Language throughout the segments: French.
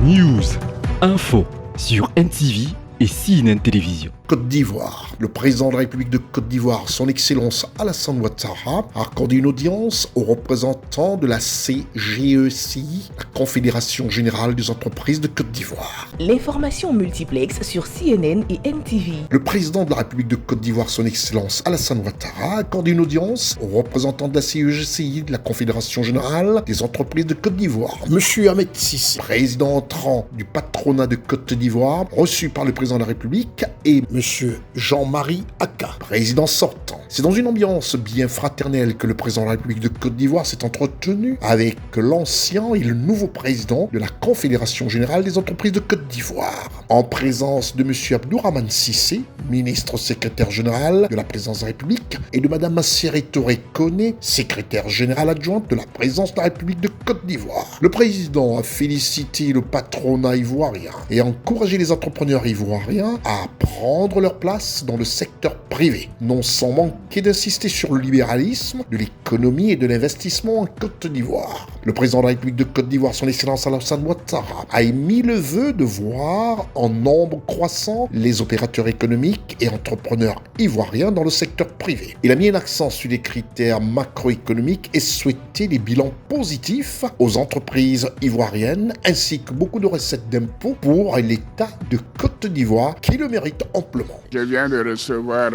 News, info sur NTV et CNN Télévision. Côte d'Ivoire. Le président de la République de Côte d'Ivoire, son Excellence Alassane Ouattara, a accordé une audience aux représentants de la CGECI, la Confédération Générale des Entreprises de Côte d'Ivoire. L'information multiplexe sur CNN et NTV. Le président de la République de Côte d'Ivoire, son Excellence Alassane Ouattara, a accordé une audience aux représentants de la CGECI, de la Confédération Générale des Entreprises de Côte d'Ivoire. Monsieur Ahmed Cissé, président entrant du patronat de Côte d'Ivoire, reçu par le président de la République, et Monsieur Jean-Marie Aka, président sortant. C'est dans une ambiance bien fraternelle que le président de la République de Côte d'Ivoire s'est entretenu avec l'ancien et le nouveau président de la Confédération Générale des Entreprises de Côte d'Ivoire. En présence de Monsieur Abdourahmane Cissé, ministre secrétaire général de la présidence de la République, et de Madame Assiré Touré Koné, secrétaire générale adjointe de la présidence de la République de Côte d'Ivoire. Le président a félicité le patronat ivoirien et encouragé les entrepreneurs ivoiriens à prendre leur place dans le secteur privé, non sans manquer d'insister sur le libéralisme de l'économie et de l'investissement en Côte d'Ivoire. Le président de la République de Côte d'Ivoire, son Excellence Alassane Ouattara, a émis le vœu de voir en nombre croissant les opérateurs économiques et entrepreneurs ivoiriens dans le secteur privé. Il a mis un accent sur les critères macroéconomiques et souhaité des bilans positifs aux entreprises ivoiriennes ainsi que beaucoup de recettes d'impôts pour l'État de Côte d'Ivoire qui le mérite amplement. Je viens de recevoir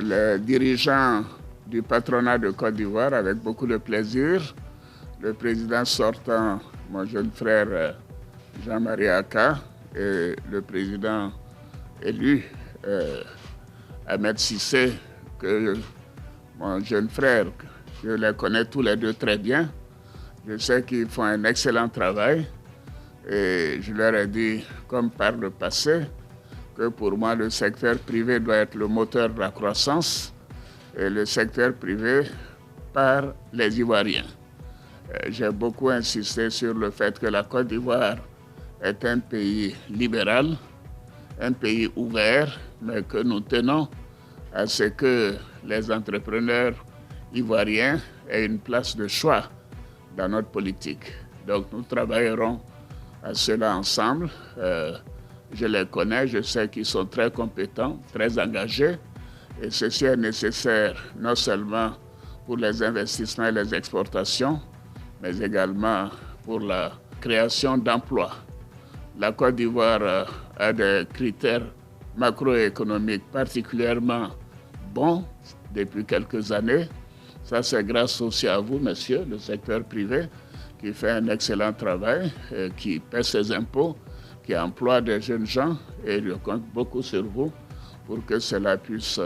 les dirigeants du patronat de Côte d'Ivoire avec beaucoup de plaisir. Le président sortant, mon jeune frère Jean-Marie Aka, et le président élu Ahmed Cissé, que mon jeune frère, je les connais tous les deux très bien. Je sais qu'ils font un excellent travail et je leur ai dit, comme par le passé, que pour moi, le secteur privé doit être le moteur de la croissance et le secteur privé par les Ivoiriens. J'ai beaucoup insisté sur le fait que la Côte d'Ivoire est un pays libéral, un pays ouvert, mais que nous tenons à ce que les entrepreneurs ivoiriens aient une place de choix dans notre politique. Donc nous travaillerons à cela ensemble. Je les connais, je sais qu'ils sont très compétents, très engagés, et ceci est nécessaire non seulement pour les investissements et les exportations, mais également pour la création d'emplois. La Côte d'Ivoire a des critères macroéconomiques particulièrement bons depuis quelques années. Ça, c'est grâce aussi à vous, monsieur, le secteur privé, qui fait un excellent travail, qui paie ses impôts, qui emploie des jeunes gens, et je compte beaucoup sur vous pour que cela puisse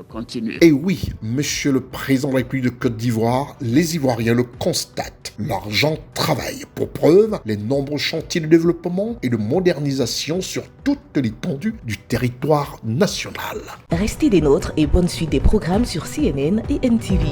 continuer. Et oui, monsieur le président de la République de Côte d'Ivoire, les Ivoiriens le constatent. L'argent travaille. Pour preuve, les nombreux chantiers de développement et de modernisation sur toute l'étendue du territoire national. Restez des nôtres et bonne suite des programmes sur CNN et NTV.